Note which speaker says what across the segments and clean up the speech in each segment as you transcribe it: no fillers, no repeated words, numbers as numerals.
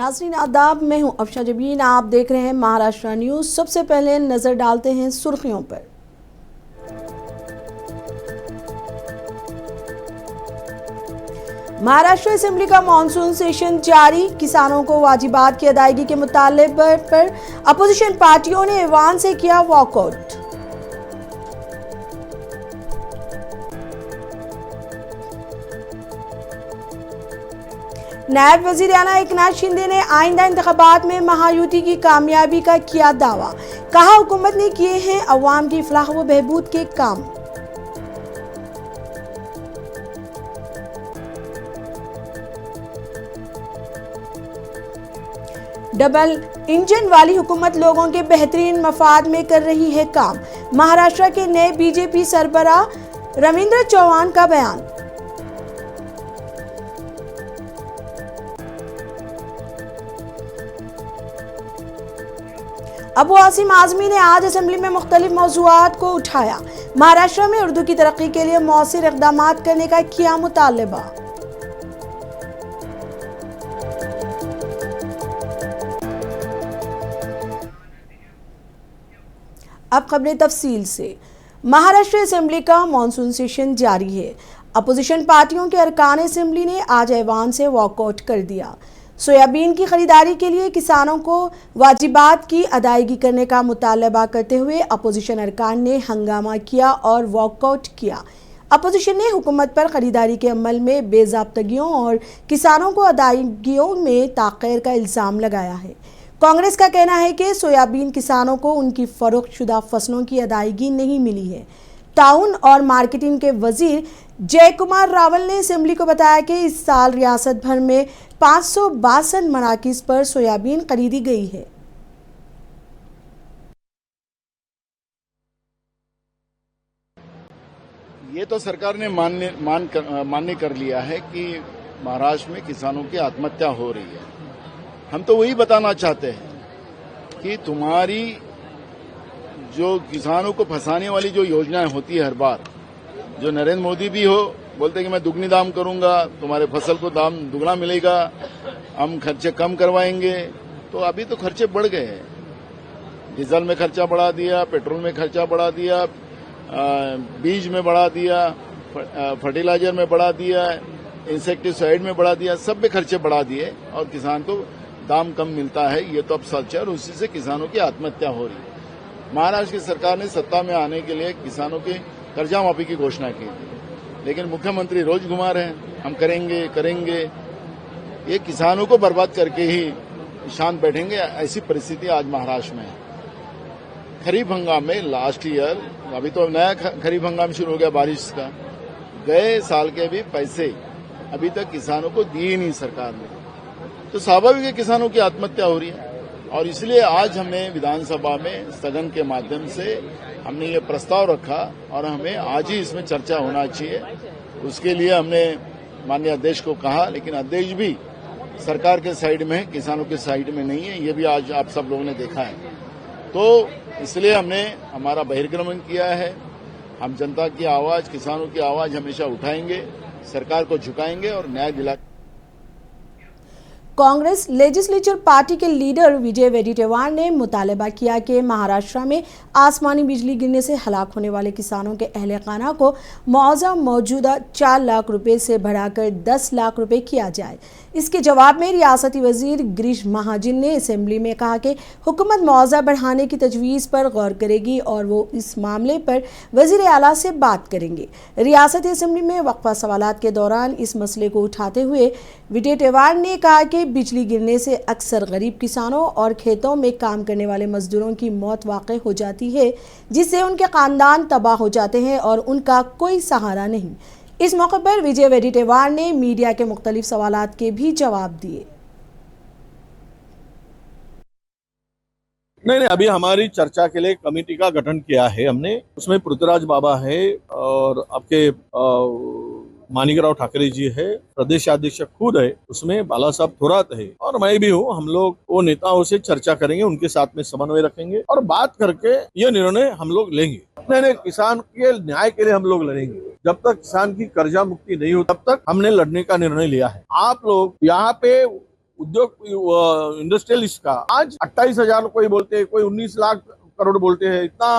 Speaker 1: नाज़रीन आदाब, मैं हूं अफशा जबीन। आप देख रहे हैं महाराष्ट्र न्यूज़। सबसे पहले नज़र डालते हैं सुर्खियों पर। महाराष्ट्र असेंबली का मानसून सेशन जारी। किसानों को वाजिबात की अदायगी के मुतालबे पर अपोजिशन पार्टियों ने ऐवान से किया वॉकआउट। नायब वजीर आला एकनाथ शिंदे ने आइंदा इंतखाबात में महायुति की कामयाबी का किया दावा। कहा, हुकूमत ने किए हैं अवाम की फलाह व बहबूद के काम। डबल इंजन वाली हुकूमत लोगों के बेहतरीन मफाद में कर रही है काम। महाराष्ट्र के नए बीजेपी सरबराह रविंद्र चौहान का बयान। अबू आसिम आजमी ने आज असेंबली में मुख्तलिफ मौज़ूआत को उठाया। महाराष्ट्र में उर्दू की तरक्की के लिए मौसर इक़दामात करने का किया मुतालबा। अब खबरें तफसील से। महाराष्ट्र असेंबली का मानसून सेशन जारी है। अपोजिशन पार्टियों के अरकान असेंबली ने आज ऐवान से वॉकआउट कर दिया। सोयाबीन की खरीदारी के लिए किसानों को वाजिबात की अदायगी करने का मुतालबा करते हुए अपोजिशन अरकान ने हंगामा किया और वॉकआउट किया। अपोजिशन ने हुकूमत पर खरीदारी के अमल में बेज़ाब्तगियों और किसानों को अदायगियों में ताख़ीर का इल्ज़ाम लगाया है। कांग्रेस का कहना है कि सोयाबीन किसानों को उनकी फ़रोख्तशुदा फसलों की अदायगी नहीं मिली है। टाउन और मार्केटिंग के वजीर जय कुमार रावल ने असेंबली को बताया कि इस साल रियासत भर में 562 मराकिज़ पर सोयाबीन खरीदी गई है।
Speaker 2: ये तो सरकार ने मान्य कर लिया है कि महाराष्ट्र में किसानों की आत्महत्या हो रही है। हम तो वही बताना चाहते हैं कि तुम्हारी जो किसानों को फंसाने वाली जो योजनाएं होती है हर बार, जो नरेंद्र मोदी भी हो बोलते हैं कि मैं दुगनी दाम करूंगा, तुम्हारे फसल को दाम दुगना मिलेगा, हम खर्चे कम करवाएंगे। तो अभी तो खर्चे बढ़ गए हैं। डीजल में खर्चा बढ़ा दिया, पेट्रोल में खर्चा बढ़ा दिया, बीज में बढ़ा दिया, फर्टिलाइजर में बढ़ा दिया, इंसेक्टिसाइड में बढ़ा दिया, सब में खर्चे बढ़ा दिए और किसान को दाम कम मिलता है। ये तो अब सच है और उसी से किसानों की आत्महत्या हो रही है। महाराष्ट्र की सरकार ने सत्ता में आने के लिए किसानों की कर्जा माफी की घोषणा की थी, लेकिन मुख्यमंत्री रोज घुमा रहे हैं, हम करेंगे। ये किसानों को बर्बाद करके ही शांत बैठेंगे, ऐसी परिस्थिति आज महाराष्ट्र में है। खरीफ हंगाम में लास्ट ईयर, अभी तो नया खरीफ हंगाम शुरू हो गया बारिश का, गए साल के भी पैसे अभी तक किसानों को दिए नहीं सरकार ने। तो स्वाभाविक है किसानों की आत्महत्या हो रही है और इसलिए आज हमने विधानसभा में स्थगन के माध्यम से हमने ये प्रस्ताव रखा और हमें आज ही इसमें चर्चा होना चाहिए। उसके लिए हमने माननीय अध्यक्ष को कहा, लेकिन अध्यक्ष भी सरकार के साइड में है, किसानों के साइड में नहीं है। ये भी आज आप सब लोगों ने देखा है। तो इसलिए हमने हमारा बहिर्गमन किया है। हम जनता की आवाज, किसानों की आवाज हमेशा उठाएंगे, सरकार को झुकाएंगे और न्याय दिला।
Speaker 1: कांग्रेस लेजिस्लेचर पार्टी के लीडर विजय वडेट्टीवार ने मुतालबा किया कि महाराष्ट्र में आसमानी बिजली गिरने से हलाक होने वाले किसानों के अहले खाना को मुआवजा मौजूदा 4 लाख रुपए से बढ़ाकर 10 लाख रुपए किया जाए। इसके जवाब में रियासती वजीर गिरीश महाजन ने असेंबली में कहा कि हुकूमत मुआवजा बढ़ाने की तजवीज़ पर गौर करेगी और वो इस मामले पर वजीर आला से बात करेंगे। रियासती असेंबली में वक्फा सवालात के दौरान इस मसले को उठाते हुए वडेट्टीवार ने कहा कि बिजली गिरने से अक्सर गरीब किसानों और खेतों में काम करने वाले मजदूरों की मौत वाक़ई हो जाती है, जिससे उनके खानदान तबाह हो जाते हैं और उनका कोई सहारा नहीं। इस मौके पर विजय वडेट्टीवार ने मीडिया के मुख्तलिफ सवालात के भी जवाब दिए।
Speaker 3: नहीं, अभी हमारी चर्चा के लिए कमेटी का गठन किया है हमने। उसमें पृथ्वीराज बाबा है और आपके मानिकराव ठाकरे जी है, प्रदेश अध्यक्ष खुद है, उसमें बाला साहब थोरात है और मैं भी हूँ। हम लोग वो नेताओं से चर्चा करेंगे, उनके साथ में समन्वय रखेंगे और बात करके ये निर्णय हम लोग लेंगे। नहीं, किसान के न्याय के लिए हम लोग लड़ेंगे। जब तक किसान की कर्जा मुक्ति नहीं हो तब तक हमने लड़ने का निर्णय लिया है। आप लोग यहाँ पे उद्योग इंडस्ट्रियलिस्ट का आज 28,000 कोई बोलते हैं, कोई 19 लाख करोड़ बोलते हैं, इतना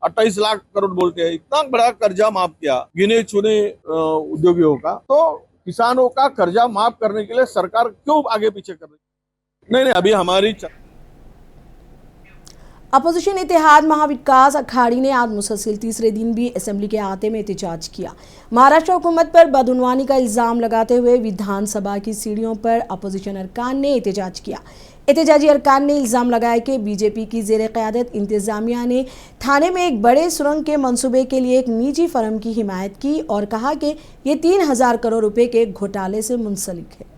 Speaker 3: 28 लाख करोड़ बोलते हैं, इतना बड़ा कर्जा माफ किया गिने चुने उद्योगियों का। तो किसानों का कर्जा माफ करने के लिए सरकार क्यों आगे पीछे कर रही? नहीं, अभी हमारी
Speaker 1: अपोजिशन इत्तेहाद महाविकास अखाड़ी ने आज मुसलसिल तीसरे दिन भी असेंबली के अहाते में एहतजाज किया। महाराष्ट्र हुकूमत पर बदउनवानी का इल्जाम लगाते हुए विधानसभा की सीढ़ियों पर अपोजिशन अरकान ने एहतजाज किया। एहतजाजी अरकान ने इल्जाम लगाया कि बीजेपी की ज़ेर क़यादत इंतज़ामिया ने थाने में एक बड़े सुरंग के मंसूबे के लिए एक निजी फर्म की हिमायत की और कहा कि ये 3,000 करोड़ रुपए के घोटाले से मुंसलिक है।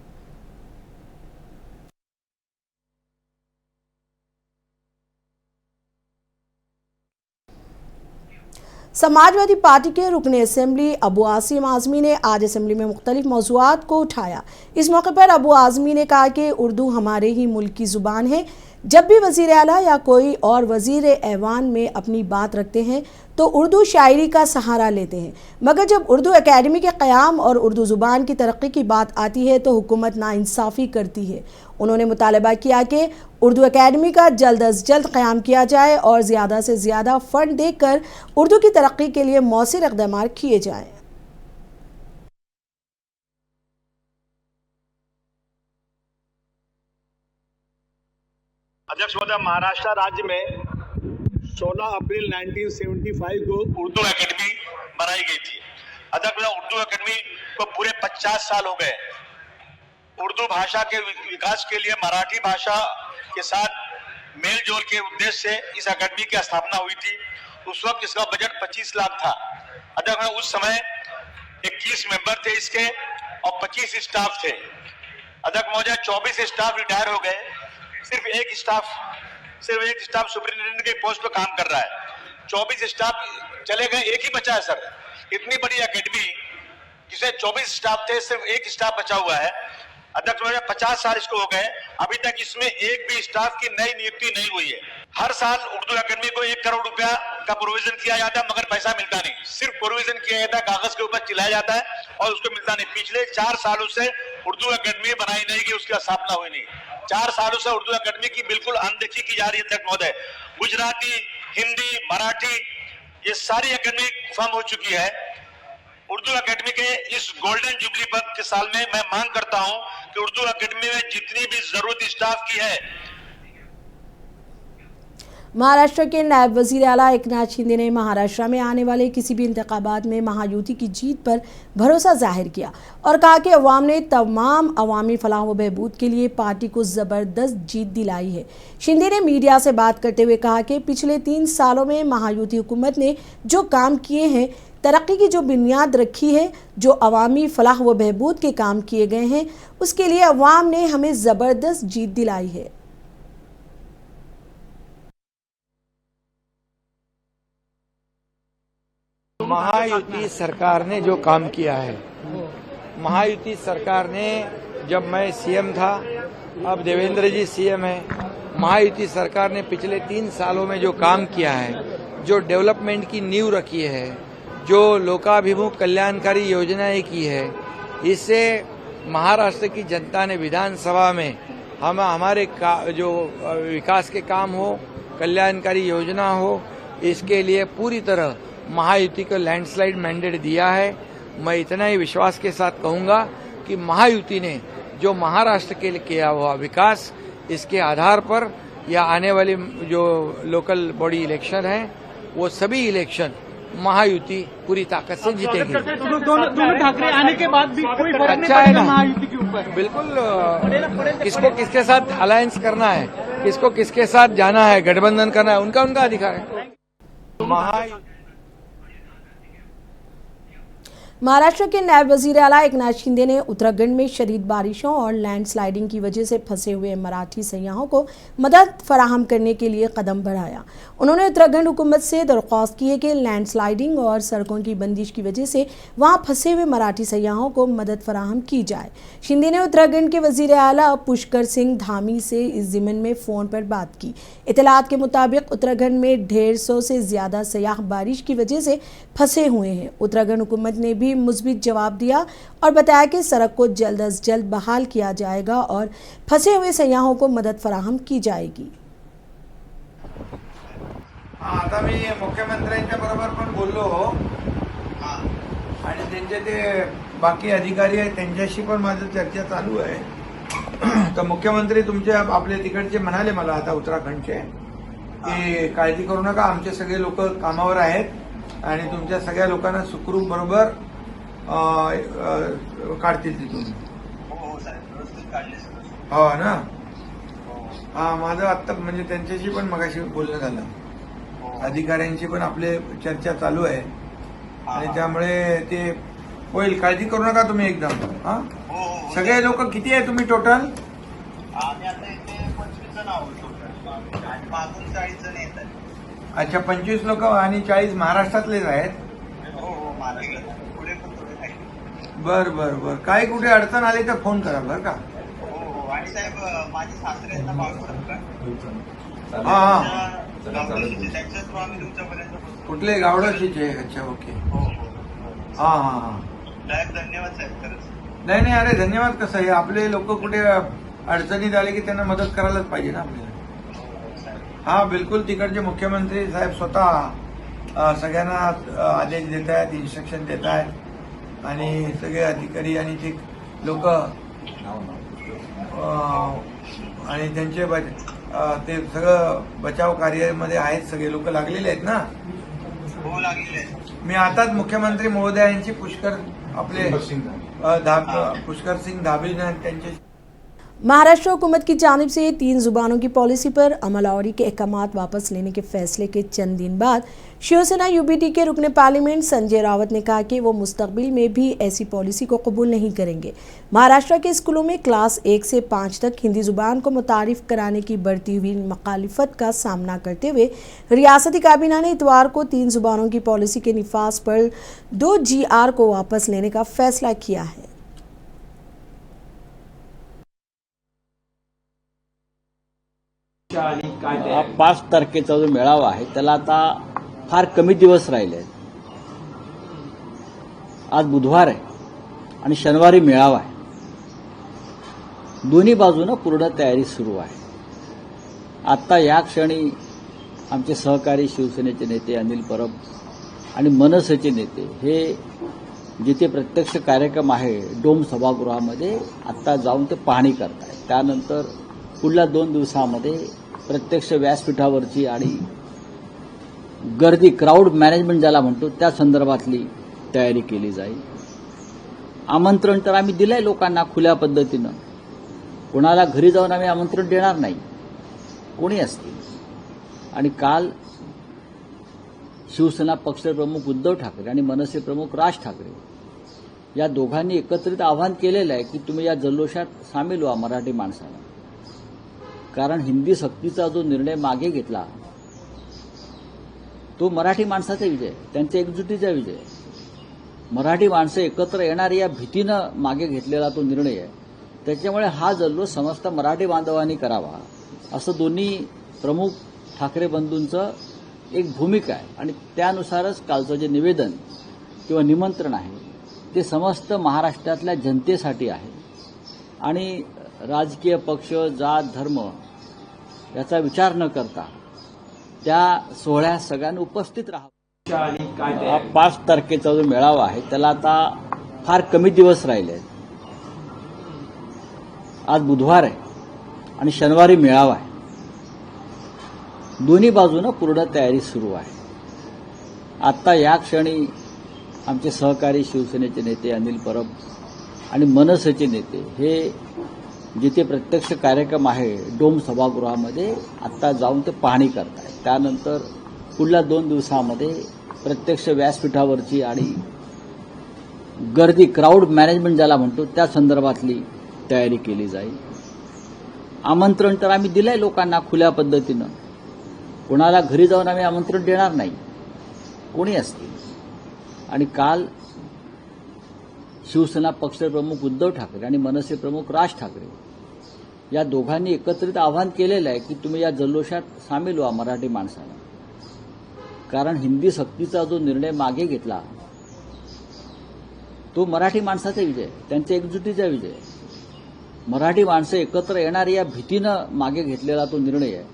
Speaker 1: समाजवादी पार्टी के रुकने असेंबली अबू आसिम आज़मी ने आज असेंबली में मुख्तलिफ मौज़ूआत को उठाया। इस मौके पर अबू आज़मी ने कहा कि उर्दू हमारे ही मुल्क की ज़ुबान है। जब भी वज़ीर आला या कोई और वज़ीर ऐवान में अपनी बात रखते हैं तो उर्दू शायरी का सहारा लेते हैं, मगर जब उर्दू एकेडमी के क़याम और उर्दू ज़ुबान की तरक्की की बात आती है तो हुकूमत नाइंसाफ़ी करती है। उन्होंने मुतालबा किया कि उर्दू एकेडमी का जल्द अज जल्द क़याम किया जाए और ज़्यादा से ज़्यादा फ़ंड देकर उर्दू की तरक्की के लिए मौसर इक़दाम किए जाएँ।
Speaker 4: अध्यक्ष महोदय, महाराष्ट्र राज्य में 16 अप्रैल 1975 को उर्दू एकेडमी बनाई गई थी। अध्यक्ष महोदय, उर्दू एकेडमी को पूरे 50 साल हो गए। उर्दू भाषा के विकास के लिए मराठी भाषा के साथ मेल जोल के उद्देश्य से इस एकेडमी की स्थापना हुई थी। उस वक्त इसका बजट 25 लाख था। अध्यक्ष महोदय, उस समय 21 मेंबर थे इसके और 25 स्टाफ थे। अध्यक्ष महोदय, 24 स्टाफ रिटायर हो गए। सिर्फ एक स्टाफ सुपरिटेंडेंट के पोस्ट पर काम कर रहा है। 24 स्टाफ चले गए, एक ही बचा है सर। इतनी बड़ी एकेडमी जिसे 24 स्टाफ थे, सिर्फ एक स्टाफ बचा हुआ है। अध्यक्ष महोदय, 50 साल इसको हो गए, अभी तक इसमें एक भी स्टाफ की नई नियुक्ति नहीं हुई है। हर साल उर्दू एकेडमी को 1 करोड़ रुपया का प्रोविजन किया जाता है, मगर पैसा मिलता नहीं। सिर्फ प्रोविजन किया जाता है, कागज के ऊपर चिल्लाया जाता है और उसको मिलता नहीं। पिछले 4 सालों से उर्दू एकेडमी बनाई नहीं गई, उसकी स्थापना हुई नहीं। 4 सालों से उर्दू एकेडमी की बिल्कुल अनदेखी की जा रही है। अध्यक्ष महोदय, गुजराती, हिंदी, मराठी ये सारी एकेडमी फर्म हो चुकी है। उर्दू एकेडमी के इस गोल्डन जुबली पर के साल में मैं मांग करता हूं कि उर्दू एकेडमी में जितनी भी जरूरत स्टाफ की है।
Speaker 1: महाराष्ट्र के नायब वज़ीर आला एकनाथ शिंदे ने महाराष्ट्र में आने वाले किसी भी इंतखाबात में महायुति की जीत पर भरोसा जाहिर किया और कहा कि अवाम ने तमाम अवामी फलाह व बहबूद के लिए पार्टी को ज़बरदस्त जीत दिलाई है। शिंदे ने मीडिया से बात करते हुए कहा कि पिछले 3 सालों में महायुति हुकूमत ने जो काम किए हैं, तरक्की की जो बुनियाद रखी है, जो अवामी फलाह व बहबूद के काम किए गए हैं, उसके लिए अवाम ने हमें ज़बरदस्त जीत दिलाई है।
Speaker 5: महायुति सरकार ने जो काम किया है, महायुति सरकार ने, जब मैं सीएम था, अब देवेंद्र जी सीएम है, महायुति सरकार ने पिछले 3 सालों में जो काम किया है, जो डेवलपमेंट की नींव रखी है, जो लोकाभिमुख कल्याणकारी योजनाएं की है, इससे महाराष्ट्र की जनता ने विधानसभा में हमारे जो विकास के काम हो, कल्याणकारी योजना हो, इसके लिए पूरी तरह महायुति को लैंडस्लाइड मैंडेट दिया है। मैं इतना ही विश्वास के साथ कहूंगा कि महायुति ने जो महाराष्ट्र के लिए किया हुआ विकास, इसके आधार पर या आने वाली जो लोकल बॉडी इलेक्शन है, वो सभी इलेक्शन महायुति पूरी ताकत से जीतेगी।
Speaker 6: दोनों ठाकरे आने के बाद भी कोई फर्क नहीं
Speaker 5: अच्छा है
Speaker 6: पड़ेगा
Speaker 5: ना?
Speaker 6: महायुति के ऊपर
Speaker 5: बिल्कुल, किसको किसके साथ अलायंस करना है, किसको किसके साथ जाना है, गठबंधन करना है, उनका अधिकार है।
Speaker 1: महाराष्ट्र के नायब वज़ीर आला एकनाथ शिंदे ने उत्तराखंड में शदीद बारिशों और लैंडस्लाइडिंग की वजह से फंसे हुए मराठी सयाहों को मदद फराहम करने के लिए कदम बढ़ाया। उन्होंने उत्तराखंड हुकूमत से दरख्वास्त की है कि लैंडस्लाइडिंग और सड़कों की बंदिश की वजह से वहां फंसे हुए मराठी सयाहों को मदद फराहम की जाए। शिंदे ने उत्तराखंड के वज़ीर आला पुष्कर सिंह धामी से इस ज़िम्न में फ़ोन पर बात की। इतलात के मुताबिक उत्तराखंड में 150 से ज़्यादा सयाह बारिश की वजह से फंसे हुए हैं। उत्तराखंड हुकूमत ने भी मुस्बित जवाब दिया और बताया कि सड़क को जल्द अज जल्द बहाल किया जाएगा और फंसे हुए सयाहों को मदद फराहम की जाएगी।
Speaker 5: आता मी मुख्यमंत्र्यांच्या बरोबर पण बोललो आणि त्यांचे ते बाकी अधिकारी आहेत त्यांच्याशी पण माझं चर्चा चालू आहे। तर मुख्यमंत्री तुमचे आपले तिकडचे म्हणाले मला आता उत्तराखंडचे की काळजी करू नका, आमचे सगळे लोक कामावर आहेत आणि तुमच्या सगळ्या लोकांना सुखरूप बरोबर काढतील तिथून। हो ना, हा माझं आत्ता म्हणजे त्यांच्याशी पण मगाशी बोलणं झालं, अधिकाऱ्यांची पण आपले चर्चा चालू आहे आणि त्यामुळे ते होईल, काळजी करू नका तुम्ही एकदम। हा सगळे लोक किती आहे तुम्ही टोटल?
Speaker 4: आम्ही आता इथे 25 जण आहोत टोटल आणि मागून 40 जण येत आहेत।
Speaker 5: अच्छा, 25 लोक आणि 40 महाराष्ट्रातलेच आहेत?
Speaker 4: हो हो, महाराष्ट्रात पुढे पण थोडे आहेत।
Speaker 5: बर बर बर, काही कुठे अडचण आली तर फोन करा बरं का।
Speaker 4: हो हो, आणि साहेब माझे सासरे आहेत ना बाळूपुरम का,
Speaker 5: हा हा,
Speaker 4: त्यांच्या थ्रू आम्ही तुमच्यापर्यंत पोहोचतो।
Speaker 5: कुठले गावडाशीचे? अच्छा ओके,
Speaker 4: हो हो,
Speaker 5: हा हा हा,
Speaker 4: साहेब धन्यवाद साहेब खरंच।
Speaker 5: नाही नाही, अरे धन्यवाद कसं आहे, आपले लोक कुठे अडचणीत आले की त्यांना मदत करायलाच पाहिजे ना आपल्याला। हा बिलकुल, तिकडचे मुख्यमंत्री साहेब स्वतः सगळ्यांना आदेश देत आहेत, इन्स्ट्रक्शन देत आहेत आणि सगळे अधिकारी आणि ते लोक आणि त्यांचे ते सगळं बचाव कार्यामध्ये आहेत, सगळे लोक लागलेले आहेत ना।
Speaker 4: हो लागलेले आहेत।
Speaker 5: मी आताच मुख्यमंत्री महोदयांची पुष्कर सिंह धाबी त्यांचे
Speaker 1: महाराष्ट्र हुकूमत की जानिब से 3 जुबानों की पॉलिसी पर अमलवारी के अहकामात वापस लेने के फैसले के चंद दिन बाद शिवसेना यूबीटी के रुकने पार्लियामेंट संजय रावत ने कहा कि वो मुस्तकबिल में भी ऐसी पॉलिसी को कबूल नहीं करेंगे। महाराष्ट्र के स्कूलों में क्लास 1 से 5 तक हिंदी जुबान को मुतारिफ कराने की बढ़ती हुई मुखालिफत का सामना करते हुए रियासती काबीना ने इतवार को 3 जुबानों की पॉलिसी के निफाज पर 2 GR को वापस लेने का फैसला किया है।
Speaker 7: हा 5 तारखेचा जो मेळावा आहे त्याला आता फार कमी दिवस राहिले आहेत। आज बुधवार आहे आणि शनिवारी मेळावा आहे। दोन्ही बाजूनं पूर्ण तयारी सुरू आहे। आता या क्षणी आमचे सहकारी शिवसेनेचे नेते अनिल परब आणि मनसेचे नेते हे जिथे प्रत्यक्ष कार्यक्रम आहे डोम सभागृहामध्ये आता जाऊन ते पाहणी करतायत। त्यानंतर पुढल्या 2 दिवसामध्ये प्रत्यक्ष व्यासपीठावरची आणि गर्दी क्राऊड मॅनेजमेंट ज्याला म्हणतो त्या संदर्भातली तयारी केली जाईल। आमंत्रण तर आम्ही दिलंय लोकांना खुल्या पद्धतीनं, कोणाला घरी जाऊन आम्ही आमंत्रण देणार नाही, कोणी असतील। आणि काल शिवसेना पक्षप्रमुख उद्धव ठाकरे आणि मनसे प्रमुख राज ठाकरे या दोघांनी एकत्रित आवाहन केलेलं आहे की तुम्ही या जल्लोषात सामील व्हा मराठी माणसाला, कारण हिंदी सक्तीचा जो निर्णय मागे घेतला तो मराठी माणसाचा विजय, त्यांच्या एकजुटीचा विजय। मराठी माणसं एकत्र येणार या भीतीनं मागे घेतलेला तो निर्णय आहे। त्याच्यामुळे हा जल्लोष समस्त मराठी बांधवांनी करावा असं दोन्ही प्रमुख ठाकरे बंधूंचं एक भूमिका आहे आणि त्यानुसारच कालचं जे निवेदन किंवा निमंत्रण आहे ते समस्त महाराष्ट्रातल्या जनतेसाठी आहे आणि राजकीय पक्ष, जात, धर्म याचा विचार न करता त्या सोहळ्यात सगळ्यांनी उपस्थित राहावं। हा 5 तारखेचा जो मेळावा आहे त्याला आता फार कमी दिवस राहिले आहेत। आज बुधवार आहे आणि शनिवारी मेळावा आहे। दोन्ही बाजूनं पूर्ण तयारी सुरू आहे। आता या क्षणी आमचे सहकारी शिवसेनेचे नेते अनिल परब आणि मनसेचे नेते हे जिथे प्रत्यक्ष कार्यक्रम आहे डोम सभागृहामध्ये आता जाऊन ते पाहणी करतायत। त्यानंतर पुढल्या 2 दिवसामध्ये प्रत्यक्ष व्यासपीठावरची आणि गर्दी क्राऊड मॅनेजमेंट ज्याला म्हणतो त्या संदर्भातली तयारी केली जाईल। आमंत्रण तर आम्ही दिलंय लोकांना खुल्या पद्धतीनं, कोणाला घरी जाऊन आम्ही आमंत्रण देणार नाही, कोणी असतील। आणि काल शिवसेना पक्षप्रमुख उद्धव ठाकरे आणि मनसे प्रमुख राज ठाकरे या दोघांनी एकत्रित आवाहन केलेलं आहे की तुम्ही या जल्लोषात सामील व्हा मराठी माणसाला, कारण हिंदी सक्तीचा जो निर्णय मागे घेतला तो मराठी माणसाचा विजय, त्यांच्या एकजुटीचा विजय. मराठी माणसं एकत्र येणार या भीतीनं मागे घेतलेला तो निर्णय आहे.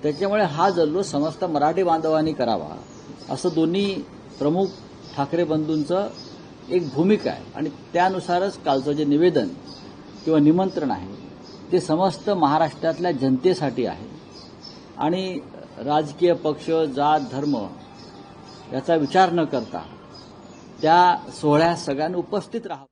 Speaker 7: त्याच्यामुळे हा जल्लोष समस्त मराठी बांधवांनी करावा असं दोन्ही प्रमुख ठाकरे बंधूंचं एक भूमिका आहे. आणि त्यानुसारच कालचं जे निवेदन किंवा निमंत्रण आहे ते समस्त महाराष्ट्रातल्या जनतेसाठी आहे. आणि राजकीय पक्ष, जात, धर्म याचा विचार न करता त्या सोहळ्यात सगळ्यांनी उपस्थित राहावं.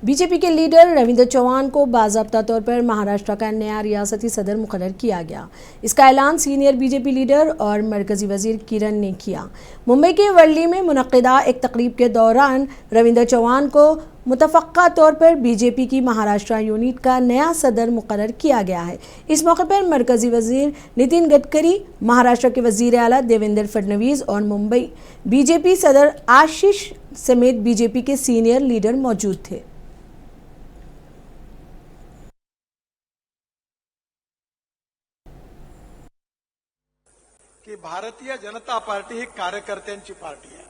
Speaker 1: बीजेपी के लीडर रविंद्र चौहान को बाज़ाब्ता तौर पर महाराष्ट्र का नया रियासती सदर मुकर्रर किया गया. इसका ऐलान सीनियर बीजेपी लीडर और मरकजी वजीर किरण ने किया. मुंबई के वर्ली में मुनक्किदा एक तकरीब के दौरान रविंद्र चौहान को मुतफ़क्का तौर पर बीजेपी की महाराष्ट्र यूनिट का नया सदर मुकर्रर किया गया है. इस मौके पर मरकजी वजीर नितिन गडकरी, महाराष्ट्र के वजीर आला देवेंद्र फडणवीस और मुंबई बीजेपी सदर आशीष समेत बीजेपी के सीनियर लीडर मौजूद थे.
Speaker 8: की भारतीय जनता पार्टी ही कार्यकर्त्यांची पार्टी आहे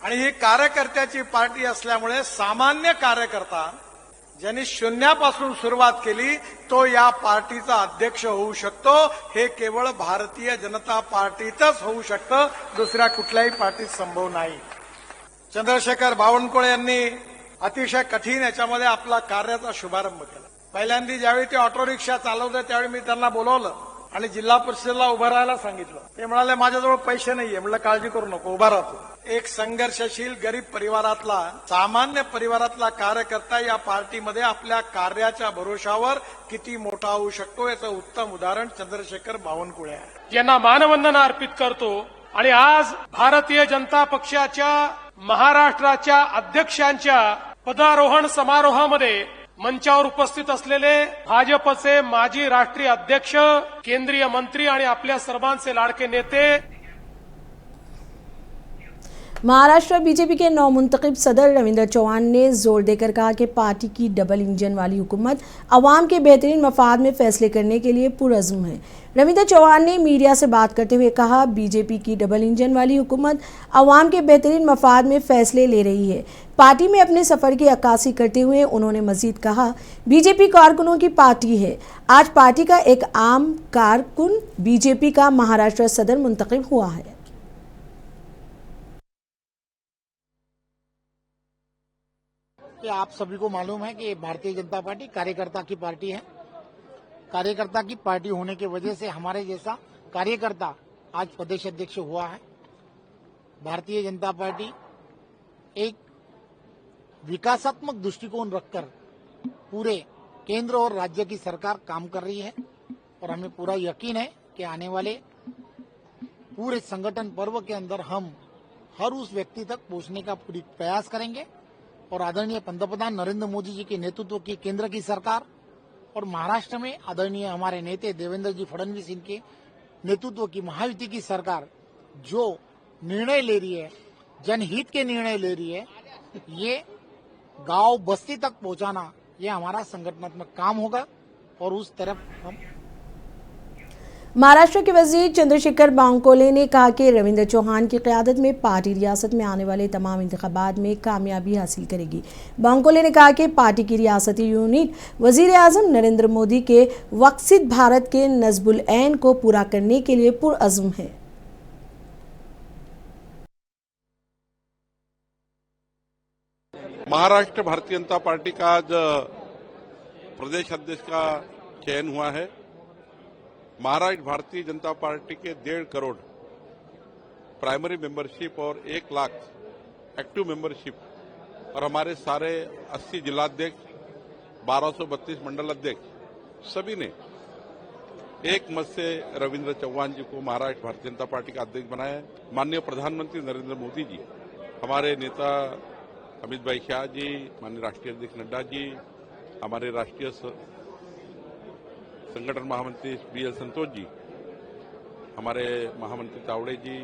Speaker 8: आणि ही कार्यकर्त्याची पार्टी असल्यामुळे सामान्य कार्यकर्ता ज्यांनी शून्यापासून सुरुवात केली तो या पार्टीचा अध्यक्ष होऊ शकतो. हे केवळ भारतीय जनता पार्टीतच होऊ शकतं, दुसऱ्या कुठल्याही पार्टीत संभव नाही. चंद्रशेखर बावनकुळे यांनी अतिशय कठीण याच्यामध्ये आपला कार्याचा शुभारंभ केला. पहिल्यांदा ज्यावेळी ते ऑटो रिक्षा चालवते त्यावेळी मी त्यांना बोलवलं आणि जिल्हा परिषदेला उभं राहायला सांगितलं. ते म्हणाले माझ्याजवळ पैसे नाहीये. म्हटलं काळजी करू नको, उभा राहतो. एक संघर्षशील गरीब परिवारातला, सामान्य परिवारातला कार्यकर्ता या पार्टीमध्ये आपल्या कार्याच्या भरोशावर किती मोठा होऊ शकतो याचं उत्तम उदाहरण चंद्रशेखर बावनकुळे आहे.
Speaker 6: यांना मानवंदना अर्पित करतो. आणि आज भारतीय जनता पक्षाच्या महाराष्ट्राच्या अध्यक्षांच्या पदारोहण समारोहामध्ये मंचावर उपस्थित असलेले भाजपचे माजी राष्ट्रीय अध्यक्ष, केंद्रीय मंत्री आणि आपल्या सर्वांचे लाडके नेते,
Speaker 1: महाराष्ट्र बीजेपी के नवमुंतखब सदर रविंद्र चौहान ने जोर देकर कहा कि पार्टी की डबल इंजन वाली हुकूमत अवाम के बेहतरीन मफाद में फैसले करने के लिए पुरअज़्म है. रविंद्र चौहान ने मीडिया से बात करते हुए कहा, बीजेपी की डबल इंजन वाली हुकूमत अवाम के बेहतरीन मफाद में फैसले ले रही है. पार्टी में अपने सफ़र की अक्कासी करते हुए उन्होंने मजीद कहा, बीजेपी कारकुनों की पार्टी है. आज पार्टी का एक आम कारकुन बीजेपी का महाराष्ट्र सदर मुंतखब हुआ है.
Speaker 9: कि आप सभी को मालूम है कि भारतीय जनता पार्टी कार्यकर्ता की पार्टी है. कार्यकर्ता की पार्टी होने की वजह से हमारे जैसा कार्यकर्ता आज प्रदेश अध्यक्ष हुआ है. भारतीय जनता पार्टी एक विकासात्मक दृष्टिकोण रखकर पूरे केंद्र और राज्य की सरकार काम कर रही है और हमें पूरा यकीन है कि आने वाले पूरे संगठन पर्व के अंदर हम हर उस व्यक्ति तक पहुंचने का पूरी प्रयास करेंगे और आदरणीय पंतप्रधान नरेंद्र मोदी जी के नेतृत्व की केंद्र की सरकार और महाराष्ट्र में आदरणीय हमारे नेता देवेंद्र जी फडणवीस इनके नेतृत्व की महायुति की सरकार जो निर्णय ले रही है, जनहित के निर्णय ले रही है, ये गांव बस्ती तक पहुंचाना ये हमारा संगठनात्मक काम होगा और उस तरफ हम.
Speaker 1: महाराष्ट्र के वजीर चंद्रशेखर बावनकुळे ने कहा कि रविंद्र चौहान की क़यादत में पार्टी रियासत में आने वाले तमाम इंतखाबात में कामयाबी हासिल करेगी. बावनकुळे ने कहा कि पार्टी की रियासती यूनिट वजीर आज़म नरेंद्र मोदी के विकसित भारत के नज़्बुल ऐन को पूरा करने के लिए पुरअज़्म है.
Speaker 10: महाराष्ट्र भारतीय जनता पार्टी का आज प्रदेश अध्यक्ष का चयन हुआ है. महाराष्ट्र भारतीय जनता पार्टी के 1.5 करोड़ प्राइमरी मेंबरशिप और 1 लाख एक्टिव मेंबरशिप और हमारे सारे 80 जिलाध्यक्ष, 1232 मंडल अध्यक्ष सभी ने एक मत से रविंद्र चौहान जी को महाराष्ट्र भारतीय जनता पार्टी का अध्यक्ष बनाया है. माननीय प्रधानमंत्री नरेंद्र मोदी जी, हमारे नेता अमित भाई शाह जी, माननीय राष्ट्रीय अध्यक्ष नड्डा जी, हमारे राष्ट्रीय संगठन महामंत्री BL संतोष जी, हमारे महामंत्री तावड़े जी,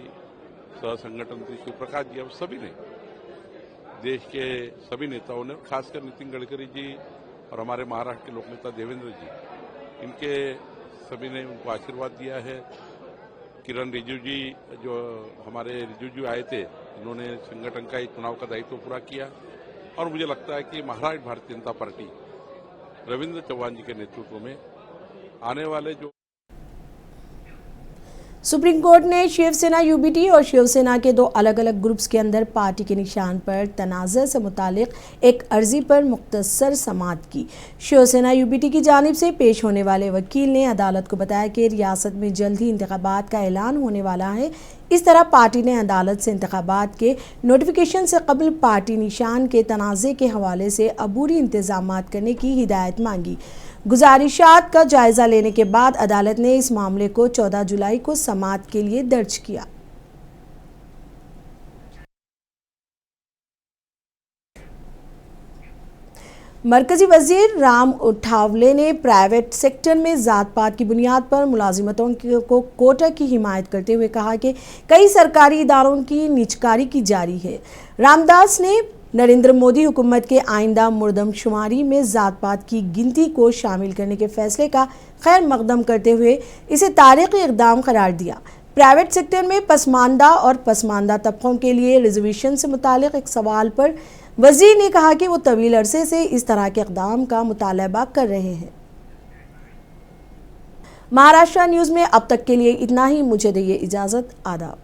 Speaker 10: सह संगठन मंत्री शिवप्रकाश जी, अब सभी ने, देश के सभी नेताओं ने, खासकर नितिन गडकरी जी और हमारे महाराष्ट्र के लोकनेता देवेंद्र जी, इनके सभी ने उनको आशीर्वाद दिया है. किरण रिजिजू जी, जो हमारे रिजिजू जी आए थे, इन्होंने संगठन का चुनाव का दायित्व पूरा किया और मुझे लगता है कि महाराष्ट्र भारतीय जनता पार्टी रविंद्र चौहान जी के नेतृत्व में आने वाले जो
Speaker 1: सुप्रीम कोर्ट ने शिवसेना यूबीटी और शिवसेना के दो अलग अलग ग्रुप्स के अंदर पार्टी के निशान पर तनाज़ा से मुतालिक एक अर्जी पर मुख्तसर समाअत की। शिवसेना यूबीटी की जानिब से पेश होने वाले वकील ने अदालत को बताया कि रियासत में जल्द ही इंतखाबात का ऐलान होने वाला है। इस तरह पार्टी ने अदालत से इंतखाबात के नोटिफिकेशन से कबल पार्टी निशान के तनाज़े के हवाले से अबूरी इंतजामात करने की हिदायत मांगी। गुजारिशात का जायजा लेने के बाद अदालत ने इस मामले को 14 जुलाई को समाअत के लिए दर्ज किया। मरकजी वजीर राम उठावले ने प्राइवेट सेक्टर में जात पात की बुनियाद पर मुलाजिमतों को कोटा की हिमायत करते हुए कहा कि कई सरकारी इदारों की निजकारी की जारी है। रामदास ने नरेंद्र मोदी हुकूमत के आइंदा मुर्दमशुमारी में जात पात की गिनती को शामिल करने के फैसले का खैर मकदम करते हुए इसे तारीखी इक़दाम करार दिया। प्राइवेट सेक्टर में पसमानदा और पसमानदा तबकों के लिए रिजर्वेशन से मुतालिक एक सवाल पर वजीर ने कहा कि वो तवील अरसे से इस तरह के इक़दाम का मुतालबा कर रहे हैं। महाराष्ट्र न्यूज़ में अब तक के लिए इतना ही। मुझे दीजिए इजाज़त। आदाब।